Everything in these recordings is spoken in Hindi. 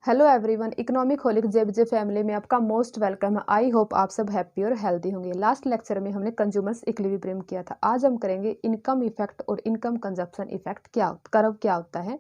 Hello everyone, economic holic JBJ family में आपका मोस्ट वेलकम है। आई होप आप सब हैप्पी और हेल्दी होंगे। लास्ट लेक्चर में हमने कंज्यूमर्स इक्विलिब्रियम किया था। आज हम करेंगे इनकम इफेक्ट और इनकम कंजप्शन इफेक्ट कर्व क्या होता है,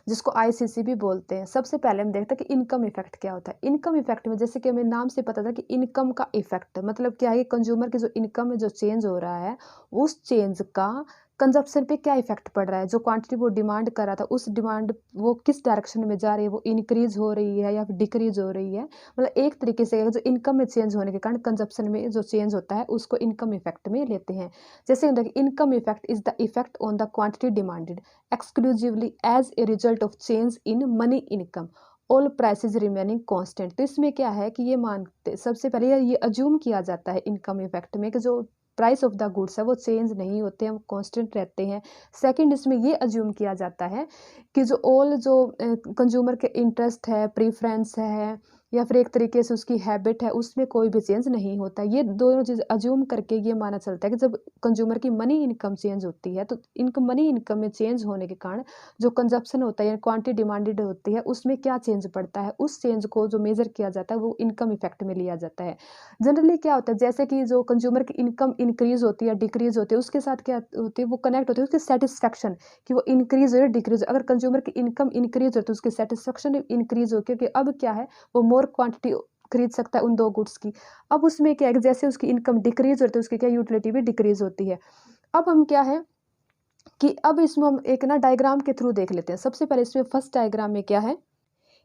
जिसको आईसीसी भी बोलते हैं। सबसे पहले हम देखते हैं कि इनकम इफेक्ट क्या होता है। इनकम इफेक्ट में जैसे कि हमें नाम से पता था कि इनकम का इफेक्ट मतलब क्या है, कंज्यूमर की जो इनकम में जो चेंज हो रहा है उस चेंज का कंजप्शन पे क्या इफेक्ट पड़ रहा है। जो क्वांटिटी वो डिमांड कर रहा था उस डिमांड वो किस डायरेक्शन में जा रही है, वो इंक्रीज हो रही है या फिर डिक्रीज हो रही है। मतलब एक तरीके से जो इनकम में चेंज होने के कारण कंजप्शन में जो चेंज होता है उसको इनकम इफेक्ट में लेते हैं। जैसे income effect is the effect on the quantity demanded exclusively as a result of change in money income all prices remaining constant. तो इसमें क्या है कि ये मानते सबसे पहले ये अज्यूम किया जाता है इनकम इफेक्ट में कि जो प्राइस ऑफ द गुड्स है वो चेंज नहीं होते हैं, वो कांस्टेंट रहते हैं। सेकंड, इसमें ये अज्यूम किया जाता है कि जो कंज्यूमर के इंटरेस्ट है, प्रीफरेंस है या फिर एक तरीके से उसकी हैबिट है, उसमें कोई भी चेंज नहीं होता। ये दोनों चीज़ अज्यूम करके ये माना चलता है कि जब कंज्यूमर की मनी इनकम चेंज होती है तो इनकम मनी इनकम में चेंज होने के कारण जो कंजप्शन होता है या क्वांटिटी डिमांडेड होती है उसमें क्या चेंज पड़ता है, उस चेंज को जो मेजर किया जाता है वो इनकम इफेक्ट में लिया जाता है। जनरली क्या होता है, जैसे कि जो कंज्यूमर की इनकम इंक्रीज होती है डिक्रीज होती है, उसके साथ क्या होती है, वो कनेक्ट होती है उसकी सेटिस्फेक्शन कि वो इंक्रीज हो या डिक्रीज हो। अगर कंज्यूमर की इनकम इंक्रीज होती है उसकी सेटिस्फेक्शन इंक्रीज हो, क्योंकि अब क्या है वो मोर क्वांटिटी खरीद सकता है उन दो गुड्स की। अब उसमें क्या है कि जैसे उसकी इनकम डिक्रीज होती है उसकी क्या यूटिलिटी भी डिक्रीज होती है। अब हम क्या है कि अब इसमें हम एक ना डायग्राम के थ्रू देख लेते हैं। सबसे पहले इसमें फर्स्ट डायग्राम में क्या है,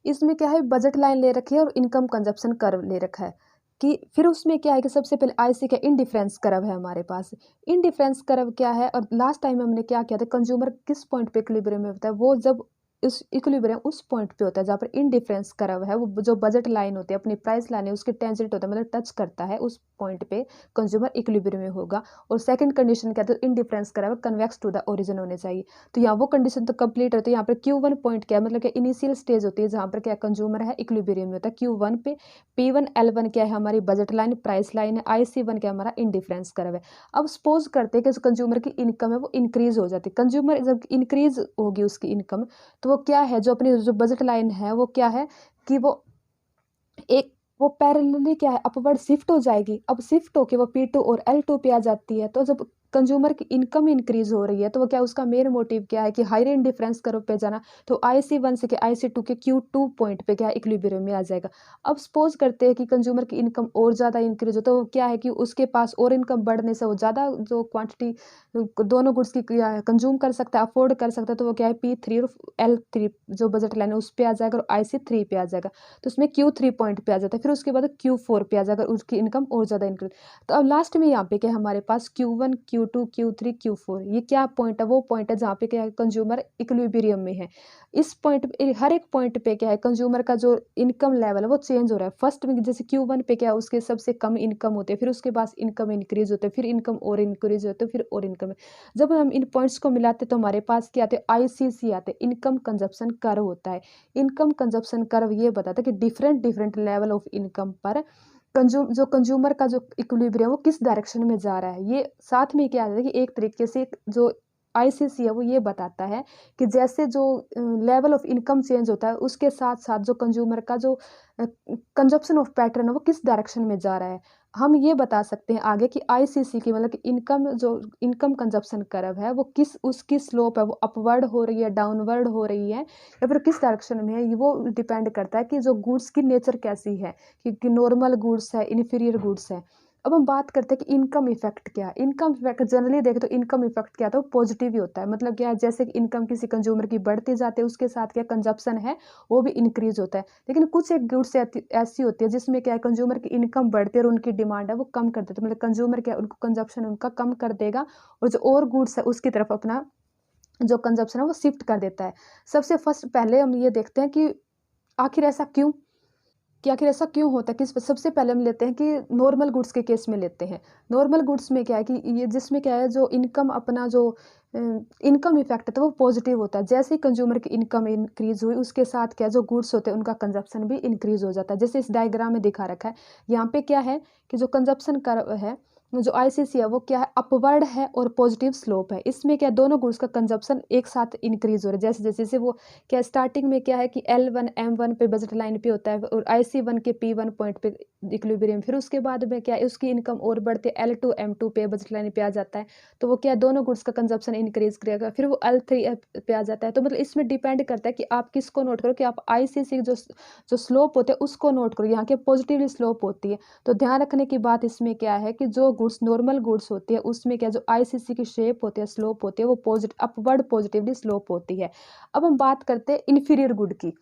इसमें क्या है बजट लाइन ले रखी है और इनकम कंजप्शन कर्व ले रखा है। कि फिर उसमें क्या है कि सबसे पहले आईसी का इनडिफरेंस कर्व है हमारे पास। इनडिफरेंस कर्व क्या है, और लास्ट टाइम हमने क्या किया था, कंज्यूमर किस पॉइंट पे इक्विलिब्रियम में होता है, वो जब इस इक्विलिब्रियम उस पॉइंट पे होता है जहाँ पर इनडिफरेंस कर्व है, वो जो बजट लाइन होती है अपनी प्राइस लाइन है उसके टेंजेंट होता है, मतलब टच करता है उस पॉइंट पे कंज्यूमर इक्विलिब्रियम में होगा। और सेकंड कंडीशन क्या है, तो indifference curve convex to the origin होने चाहिए। तो यहाँ वो कंडीशन तो कंप्लीट होती है। यहाँ पर Q1 पॉइंट क्या है, मतलब क्या इनिशियल स्टेज होती है जहाँ पर क्या कंज्यूमर है इक्विलिब्रियम में होता है Q1 पे। P1 L1 क्या है हमारी बजट लाइन प्राइस लाइन है, IC1 क्या हमारा इनडिफरेंस कर्व है। अब सपोज करते हैं कि जो कंज्यूमर की इनकम है वो इंक्रीज हो जाती है। कंज्यूमर जब इंक्रीज होगी उसकी इनकम, तो वो क्या है जो अपनी जो बजट लाइन है वो क्या है कि एक वो पैरेलली क्या है अपवर्ड शिफ्ट हो जाएगी। अब शिफ्ट होके वो P2 और L2 पे आ जाती है। तो जब कंज्यूमर की इनकम इंक्रीज हो रही है तो वो क्या उसका मेन मोटिव क्या है कि हायर इंडिफरेंस कर्व पे जाना। तो IC1 से IC2 के Q2 पॉइंट पे क्या है इक्विलिब्रियम में आ जाएगा। अब सपोज करते हैं कि कंज्यूमर की इनकम और ज़्यादा इंक्रीज हो, तो वो क्या है कि उसके पास और इनकम बढ़ने से वो ज़्यादा जो क्वांटिटी दोनों गुड्स की कंज्यूम कर सकता है, अफोर्ड कर सकता है। तो वो क्या है P3 और L3 जो बजट लाइन है उस पर आ जाएगा और IC3 पे आ जाएगा। तो उसमें Q3 पॉइंट पे आ जाता है, फिर उसके बाद Q4 पे आ जाएगा उसकी इनकम और ज़्यादा इंक्रीज। तो अब लास्ट में यहाँ पे क्या हमारे पास Q1 Q2 Q3 Q4, ये क्या पॉइंट है, वो पॉइंट है जहाँ पे क्या है कंज्यूमर इक्विलिब्रियम में है। इस पॉइंट पे हर एक पॉइंट पे क्या है कंज्यूमर का जो इनकम लेवल है वो चेंज हो रहा है। फर्स्ट में जैसे Q1 पे क्या है उसके सबसे कम इनकम होते हैं, फिर उसके बाद इनकम इंक्रीज होते हैं, फिर इनकम और इंक्रीज होते हैं, फिर और इनकम। जब हम इन पॉइंट्स को मिलाते तो हमारे पास क्या आते हैं, ICC आते हैं, इनकम कंजप्शन कर्व होता है। इनकम कंजप्शन कर्व ये बताता है कि different different level of income पर कंज्यूमर का जो इक्विलिब्रियम वो किस डायरेक्शन में जा रहा है। ये साथ में क्या है कि एक तरीके से जो आईसीसी है वो ये बताता है कि जैसे जो लेवल ऑफ इनकम चेंज होता है उसके साथ साथ जो कंज्यूमर का जो कंजप्शन ऑफ पैटर्न है वो किस डायरेक्शन में जा रहा है। हम ये बता सकते हैं आगे कि आईसीसी की मतलब कि इनकम कंजप्शन कर्व है वो किस उसकी स्लोप है वो अपवर्ड हो रही है, डाउनवर्ड हो रही है या फिर किस डायरेक्शन में है। ये वो डिपेंड करता है कि जो गुड्स की नेचर कैसी है, कि नॉर्मल गुड्स है, इन्फीरियर गुड्स है। अब हम बात करते हैं कि इनकम इफेक्ट क्या है। इनकम इफेक्ट जनरली देखें तो इनकम इफेक्ट क्या था, वो पॉजिटिव ही होता है। मतलब क्या है, जैसे कि इनकम किसी कंज्यूमर की बढ़ती जाती है उसके साथ क्या कंजप्शन है वो भी इंक्रीज होता है। लेकिन कुछ एक गुड्स ऐसी होती है जिसमें क्या है कंज्यूमर की इनकम बढ़ती है और उनकी डिमांड है वो कम कर देते हैं। मतलब कंज्यूमर क्या है उनको कंजप्शन उनका कम कर देगा और जो और गुड्स है उसकी तरफ अपना जो कंजप्शन है वो शिफ्ट कर देता है। सबसे फर्स्ट पहले हम ये देखते हैं कि आखिर ऐसा क्यों, कि आखिर ऐसा क्यों होता है। कि सबसे पहले हम लेते हैं कि नॉर्मल गुड्स के केस में लेते हैं। नॉर्मल गुड्स में क्या है कि ये जिसमें क्या है जो इनकम अपना जो इनकम इफेक्ट है तो वो पॉजिटिव होता है। जैसे ही कंज्यूमर की इनकम इंक्रीज हुई उसके साथ क्या जो गुड्स होते हैं उनका कंजप्शन भी इंक्रीज हो जाता है। जैसे इस डायग्राम में दिखा रखा है, यहाँ पे क्या है कि जो कंजप्शन कर्व है जो आईसीसी है वो क्या है, अपवर्ड है और पॉजिटिव स्लोप है। इसमें क्या दोनों गुड्स का कंजप्शन एक साथ इंक्रीज हो रहा है। जैसे जैसे जैसे वो क्या स्टार्टिंग में क्या है कि L1 M1 पे बजट लाइन पे होता है और IC1 के P1 पॉइंट पे इक्विलिब्रियम, फिर उसके बाद में क्या है उसकी इनकम और बढ़ते L2 M2 पे बजट लाइन पे आ जाता है, तो वो क्या है दोनों गुड्स का कंजप्शन इंक्रीज करेगा, फिर वो L3 पे आ जाता है। तो मतलब इसमें डिपेंड करता है कि आप किसको नोट करो, कि आप आईसीसी जो जो स्लोप होते हैं उसको नोट करो। यहाँ के पॉजिटिवली स्लोप होती है। तो ध्यान रखने की बात इसमें क्या है कि जो गुड्स नॉर्मल गुड्स होती है उसमें क्या जो आईसीसी की शेप होती है, स्लोप होती है, वो अपवर्ड पॉजिटिवली स्लोप होती है। अब हम बात करते हैं इन्फीरियर गुड की,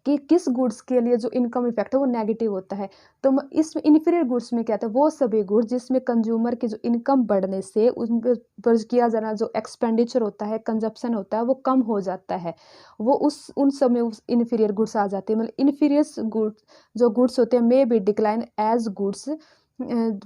कि किस गुड्स के लिए जो इनकम इफेक्ट है वो नेगेटिव होता है। तो इसमें इन्फीरियर गुड्स में क्या था, वो सभी गुड्स जिसमें कंज्यूमर की जो इनकम बढ़ने से उन पर किया जाना जो एक्सपेंडिचर होता है, कंजप्शन होता है, वो कम हो जाता है। वो उन सब में उस इन्फीरियर गुड्स आ जाते हैं। मतलब इन्फीरियर गुड्स जो गुड्स होते हैं may be decline as goods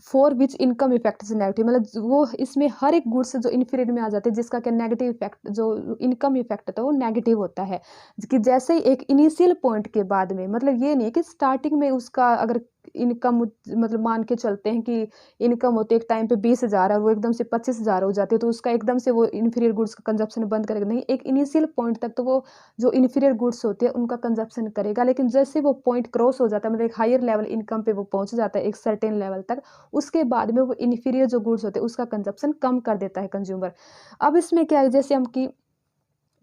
for which income effect is negative. मतलब वो इसमें हर एक गुड्स जो इन्फीरियर में आ जाते हैं जिसका क्या नेगेटिव इफेक्ट, जो इनकम इफेक्ट होता है वो नेगेटिव होता है। कि जैसे ही एक इनिशियल पॉइंट के बाद में, मतलब ये नहीं कि स्टार्टिंग में उसका अगर इनकम, मतलब मान के चलते हैं कि इनकम होती है एक टाइम पे 20,000 और वो एकदम से 25,000 हो जाती है, तो उसका एकदम से वो इन्फीरियर गुड्स का कंजप्शन बंद करेगा नहीं। एक इनिशियल पॉइंट तक तो वो जो इन्फीरियर गुड्स होते हैं उनका कंजप्शन करेगा, लेकिन जैसे वो पॉइंट क्रॉस हो जाता है, मतलब एक हायर लेवल इनकम पे वो पहुंच जाता है एक सर्टेन लेवल तक, उसके बाद में वो इन्फीरियर जो गुड्स होते हैं उसका कंजप्शन कम कर देता है कंज्यूमर। अब इसमें क्या है, जैसे हम की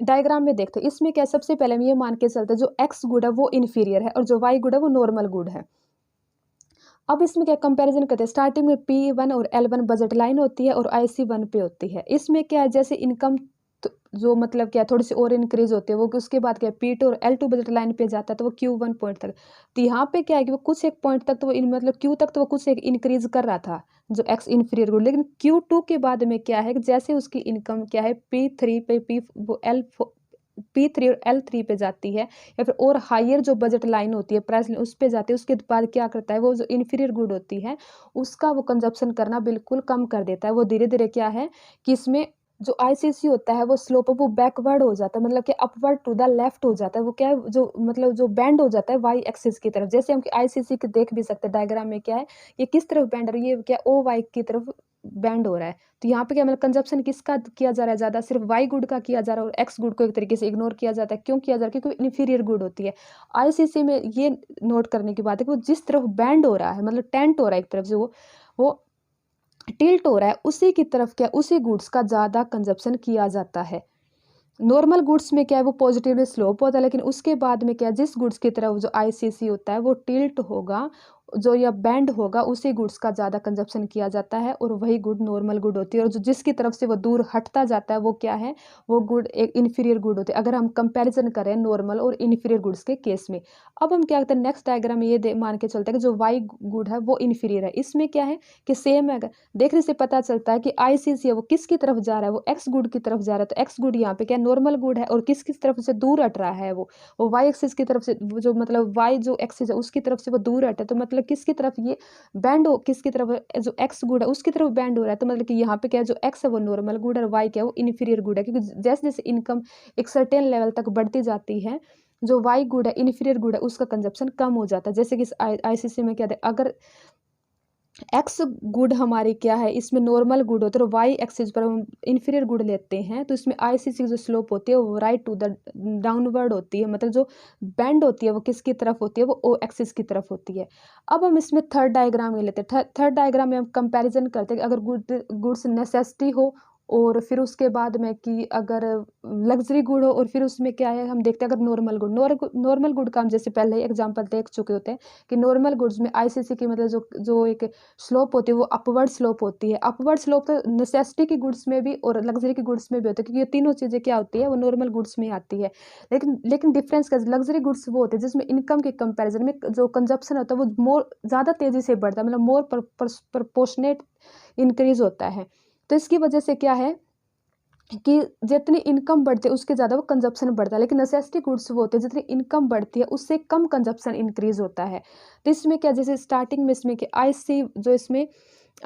डायग्राम में देखते हैं, इसमें क्या सबसे पहले हम ये मान के चलते हैं जो एक्स गुड है वो इन्फीरियर है और जो वाई गुड है वो नॉर्मल गुड है। अब इसमें क्या कंपैरिजन करते हैं, स्टार्टिंग में P1 और L1 बजट लाइन होती है और IC1 पे होती है। इसमें क्या है जैसे इनकम जो मतलब क्या थोड़ी सी और इंक्रीज होती है वो, कि उसके बाद क्या P2 और L2 बजट लाइन पे जाता है तो वो Q1 पॉइंट तक। तो यहाँ पे क्या है कि वो कुछ एक पॉइंट तक तो वो मतलब Q तक तो वो कुछ एक इंक्रीज कर रहा था जो एक्स इन्फीरियर गुड, लेकिन Q2 के बाद में क्या है कि जैसे उसकी इनकम क्या है P3 पे वो P3 और L3 पे जाती है, या फिर और हायर जो बजट लाइन होती है प्राइस लाइन उस पे जाती है, उसके बाद क्या करता है वो जो इन्फीरियर गुड होती है उसका वो कंजप्शन करना बिल्कुल कम कर देता है। वो धीरे धीरे क्या है कि इसमें जो आईसीसी होता है वो स्लोप वो बैकवर्ड हो जाता है, मतलब कि अपवर्ड टू द लेफ्ट हो जाता है। वो क्या है जो मतलब जो बैंड हो जाता है वाई एक्सिस की तरफ। जैसे हम आईसीसी के देख भी सकते हैं डायग्राम में क्या है, ये किस तरफ बैंड है, ये क्या ओ वाई की तरफ बैंड हो रहा है। तो यहाँ पे क्या मतलब कंजप्शन किसका किया जा रहा है ज्यादा, सिर्फ वाई गुड का किया जा रहा है और एक्स गुड को एक तरीके से इग्नोर किया जाता है। क्यों किया जा रहा है, क्योंकि इन्फीरियर गुड होती है। आईसीसी में ये नोट करने की बात है कि वो जिस तरफ बैंड हो रहा है, मतलब टेंट हो रहा है एक तरफ से, वो टिल्ट हो रहा है, उसी की तरफ क्या उसी गुड्स का ज्यादा कंजप्शन किया जाता है। नॉर्मल गुड्स में क्या है वो पॉजिटिवली स्लोप होता है, लेकिन उसके बाद में क्या है जिस गुड्स की तरफ जो आईसीसी होता है वो टिल्ट होगा, जो या बैंड होगा, उसी गुड्स का ज़्यादा कंजप्शन किया जाता है और वही गुड नॉर्मल गुड होती है। और जो जिसकी तरफ से वो दूर हटता जाता है वो क्या है, वो गुड एक इन्फीरियर गुड होती है, अगर हम कंपैरिजन करें नॉर्मल और इन्फीरियर गुड्स के केस में। अब हम क्या करते हैं नेक्स्ट डायग्राम में ये मान के चलते हैं कि जो वाई गुड है वो इन्फीरियर है। इसमें क्या है कि सेम है, देखने से पता चलता है कि आईसीसी है वो किसकी तरफ जा रहा है, वो एक्स गुड की तरफ जा रहा है। तो एक्स गुड यहाँ पे क्या नॉर्मल गुड है और किस तरफ से दूर हट रहा है, वो वाई एक्सिस की तरफ से, जो मतलब वाई जो एक्सिस है उसकी तरफ से वो दूर हटे, तो मतलब किसकी तरफ ये बैंड हो, किसकी तरफ जो एक्स गुड है उसकी तरफ बैंड हो रहा है। तो मतलब कि यहाँ पे क्या है जो एक्स है वो नॉर्मल गुड है और वाई क्या है वो इन्फीरियर गुड है, क्योंकि जैसे जैसे इनकम एक सर्टेन लेवल तक बढ़ती जाती है, जो वाई गुड है इन्फीरियर गुड है उसका कंजप्शन कम हो जाता है। जैसे कि आईसीसी में क्या है, अगर एक्स गुड हमारी क्या है इसमें नॉर्मल गुड होता है और वाई एक्सिस पर हम इन्फीरियर गुड लेते हैं, तो इसमें आईसीसी जो स्लोप होती है वो राइट टू द डाउनवर्ड होती है, मतलब जो बैंड होती है वो किसकी तरफ होती है, वो ओ एक्सिस की तरफ होती है। अब हम इसमें थर्ड डायग्राम में लेते हैं। थर्ड डायग्राम में हम कंपैरिजन करते हैं कि अगर गुड्स नेसेसिटी हो और फिर उसके बाद में कि अगर लग्जरी गुड हो, और फिर उसमें क्या है हम देखते हैं अगर नॉर्मल गुड का हम जैसे पहले ही एग्जांपल देख चुके होते हैं कि नॉर्मल गुड्स में आईसीसी की मतलब जो जो एक स्लोप होती है वो अपवर्ड स्लोप होती है। अपवर्ड स्लोप तो नेसेसिटी की गुड्स में भी और लग्जरी की गुड्स में भी होती है, क्योंकि ये तीनों चीज़ें क्या होती है वो नॉर्मल गुड्स में आती है। लेकिन डिफरेंस क्या, लग्जरी गुड्स वो होते हैं जिसमें इनकम के कंपैरिजन में जो कंजप्शन होता है वो मोर ज़्यादा तेज़ी से बढ़ता है, मतलब मोर प्रपोर्शनेट इंक्रीज होता है। तो इसकी वजह से क्या है कि जितनी इनकम बढ़ती है उसके ज़्यादा वो कंजप्शन बढ़ता है, लेकिन नेसेसिटी गुड्स वो होते हैं जितनी इनकम बढ़ती है उससे कम कंजप्शन इंक्रीज होता है। तो इसमें क्या, जैसे स्टार्टिंग में इसमें कि इसमें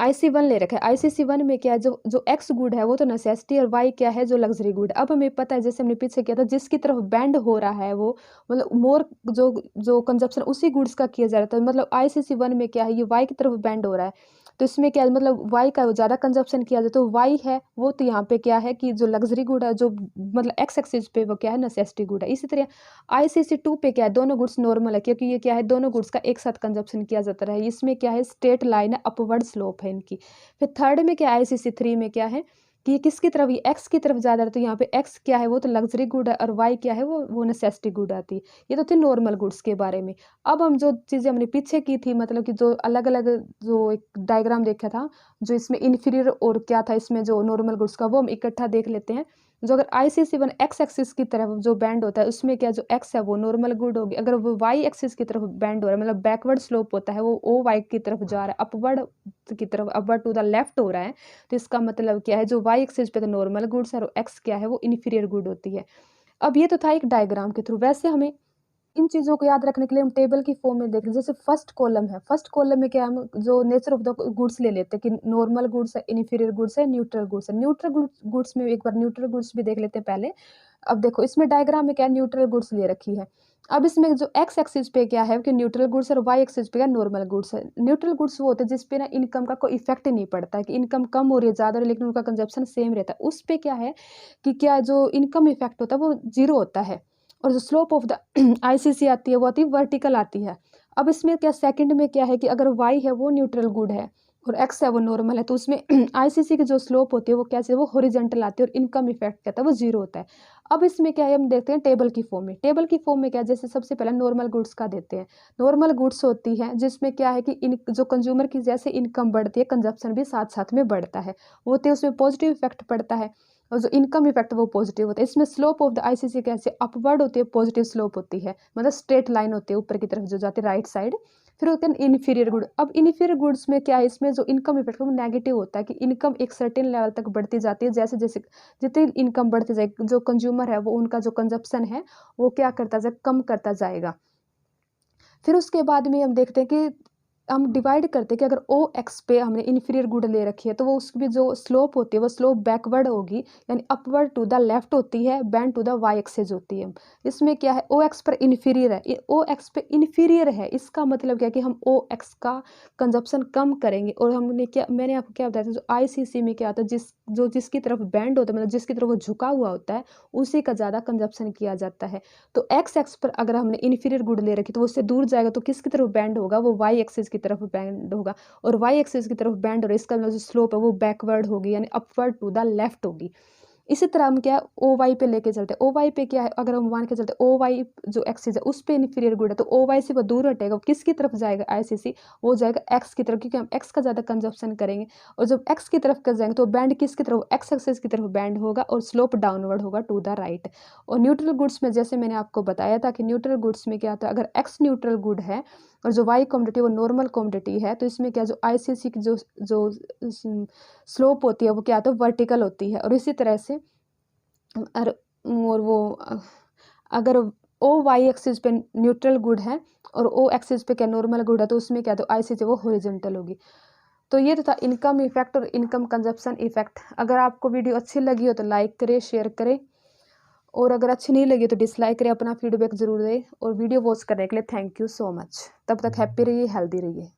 IC1 ले रखा है, ICC1 में क्या है जो जो एक्स गुड है वो तो नेसेसिटी और वाई क्या है जो लग्जरी गुड। अब हमें पता है जैसे हमने पीछे किया था जिसकी तरफ बैंड हो रहा है वो मतलब मोर जो जो कंजप्शन उसी गुड्स का किया जा रहा था, मतलब ICC1 में क्या है ये वाई की तरफ बैंड हो रहा है। तो इसमें क्या है, मतलब वाई का ज़्यादा कंजप्शन किया जाए तो वाई है वो तो यहाँ पे क्या है कि जो लग्जरी गुड है, जो मतलब एक्स एक्सिस पे वो क्या है, नेसेसिटी गुड है। इसी तरह ICC2 पे क्या है, दोनों गुड्स नॉर्मल है, क्योंकि ये क्या है, दोनों गुड्स का एक साथ कंजप्शन किया जाता है। इसमें क्या है, स्ट्रेट लाइन है, अपवर्ड स्लोप है इनकी। फिर थर्ड में क्या ICC3 में क्या है कि ये किसकी तरफ, ये एक्स की तरफ ज़्यादा है, तो यहाँ पे एक्स क्या है, वो तो लग्जरी गुड है, और वाई क्या है, वो नेसेसिटी गुड आती है। ये तो थी नॉर्मल गुड्स के बारे में। अब हम जो चीज़ें हमने पीछे की थी, मतलब कि जो अलग अलग जो एक डायग्राम देखा था, जो इसमें इन्फीरियर और क्या था इसमें जो नॉर्मल गुड्स का, वो हम इकट्ठा देख लेते हैं। जो अगर ICC1 एक्स एक्सिस की तरफ जो बैंड होता है, उसमें क्या जो एक्स है वो नॉर्मल गुड होगी। अगर वो वाई एक्सिस की तरफ बैंड हो रहा है, मतलब बैकवर्ड स्लोप होता है, वो ओ वाई की तरफ जा रहा है, अपवर्ड की तरफ, अपवर्ड टू द लेफ्ट हो रहा है, तो इसका मतलब क्या है, जो वाई एक्सिस पे तो नॉर्मल गुड्स है और एक्स क्या है, वो इन्फीरियर गुड होती है। अब ये तो था एक डायग्राम के थ्रू। वैसे हमें इन चीज़ों को याद रखने के लिए हम टेबल की फॉर्म में देख लें। जैसे फर्स्ट कॉलम है, फर्स्ट कॉलम में क्या हम जो नेचर ऑफ द गुड्स ले लेते हैं कि नॉर्मल गुड्स है, इन्फीरियर गुड्स है, न्यूट्रल गुड्स है। न्यूट्रल गुड्स में एक बार न्यूट्रल गुड्स भी देख लेते हैं पहले। अब देखो इसमें डायग्राम में क्या न्यूट्रल गुड्स ले रखी है। अब इसमें जो एक्स एक्सिस पे क्या है कि न्यूट्रल गुड्स और वाई एक्सिस पे क्या नॉर्मल गुड्स है। न्यूट्रल गुड्स वो होते हैं जिसपे ना इनकम का कोई इफेक्ट नहीं पड़ता है, कि इनकम कम हो रही है, ज़्यादा हो रही है, लेकिन उनका कंजप्शन सेम रहता है। उस पे क्या है कि क्या जो इनकम इफेक्ट होता है वो जीरो होता है, और जो स्लोप ऑफ द ICC आती है वो आती है वर्टिकल आती है। अब इसमें क्या सेकंड में क्या है कि अगर y है वो न्यूट्रल गुड है और x है वो नॉर्मल है, तो उसमें ICC की जो स्लोप होती है वो कैसे, वो हॉरिजॉन्टल आती है, और इनकम इफेक्ट कहता है वो जीरो होता है। अब इसमें क्या है, हम देखते हैं टेबल की फॉर्म में। टेबल की फॉर्म में क्या है, जैसे सबसे पहले नॉर्मल गुड्स का देते हैं। नॉर्मल गुड्स होती है जिसमें क्या है कि इन जो कंज्यूमर की जैसे इनकम बढ़ती है, कंजप्शन भी साथ साथ में बढ़ता है, वो होते हैं, उसमें पॉजिटिव इफेक्ट पड़ता है, और जो इनकम इफेक्ट वो पॉजिटिव होता है। इसमें स्लोप ऑफ द ICC कैसे अपवर्ड होती है, पॉजिटिव स्लोप होती है, मतलब स्ट्रेट लाइन होती है ऊपर की तरफ जो जाती है राइट साइड। फिर होते हैं इन्फीरियर गुड। अब इन्फीरियर गुड्स में क्या है, इसमें जो इनकम इफेक्ट वो नेगेटिव होता है, कि इनकम एक सर्टेन लेवल तक बढ़ती जाती है, जैसे जैसे जितनी इनकम बढ़ती जाएगी, जो कंज्यूमर है वो उनका जो कंजप्शन है वो क्या करता जाए, कम करता जाएगा। फिर उसके बाद में हम देखते हैं कि हम डिवाइड करते हैं कि अगर OX पे हमने इन्फीरियर गुड ले रखी है, तो वो उसकी भी जो स्लोप होती है वो स्लोप बैकवर्ड होगी, यानी अपवर्ड टू द लेफ्ट होती है, bend to the y axis होती है। इसमें क्या है, OX पर इन्फीरियर है, OX पे इन्फीरियर है, इसका मतलब क्या है कि हम OX का कंजप्शन कम करेंगे। और हमने क्या, मैंने आपको क्या बताया था, जो ICC में क्या होता है, जिसकी तरफ बैंड होता है, मतलब जिसकी तरफ वो झुका हुआ होता है, उसी का ज़्यादा कंजप्शन किया जाता है। तो XX पर अगर हमने इन्फीरियर गुड ले रखी तो वो उससे दूर जाएगा, तो किसकी तरफ बैंड होगा, वो वाई एक्सिस की तरफ बैंड होगा, और वाई एक्सिस की तरफ बैंड हो रहा है, इसका जो स्लोप है वो बैकवर्ड होगी, यानी अपवर्ड टू द लेफ्ट होगी। इसी तरह हम क्या है OY पे लेके चलते हैं। OY पे क्या है, अगर हम मान के चलते हैं OY जो एक्सिस है उस पे इन्फीरियर गुड है, तो OY से वो दूर हटेगा, किसकी तरफ जाएगा ICC, वो जाएगा X की तरफ, क्योंकि हम X का ज़्यादा कंजप्शन करेंगे। और जब X की तरफ कर जाएंगे तो बैंड किसकी तरफ, X एक्सिस की तरफ बैंड होगा, और स्लोप डाउनवर्ड होगा टू द राइट। और न्यूट्रल गुड्स में जैसे मैंने आपको बताया था कि न्यूट्रल गुड्स में क्या होता है, अगर X न्यूट्रल गुड है और जो Y कमोडिटी वो नॉर्मल कमोडिटी है, तो इसमें क्या, जो ICC की जो जो स्लोप होती है वो क्या होता है, वर्टिकल होती है। और इसी तरह से और वो अगर OY एक्सिस पे न्यूट्रल गुड है और O एक्सिस पे क्या नॉर्मल गुड है, तो उसमें क्या, तो ICC वो हॉरिजॉन्टल होगी। तो ये तो था इनकम इफेक्ट और इनकम कंजप्शन इफेक्ट। अगर आपको वीडियो अच्छी लगी हो तो लाइक करें, शेयर करें, और अगर अच्छी नहीं लगी तो डिसलाइक करें, अपना फीडबैक जरूर दें। और वीडियो वॉच करने के लिए थैंक यू सो मच। तब तक हैप्पी रहिए, हेल्दी रहिए।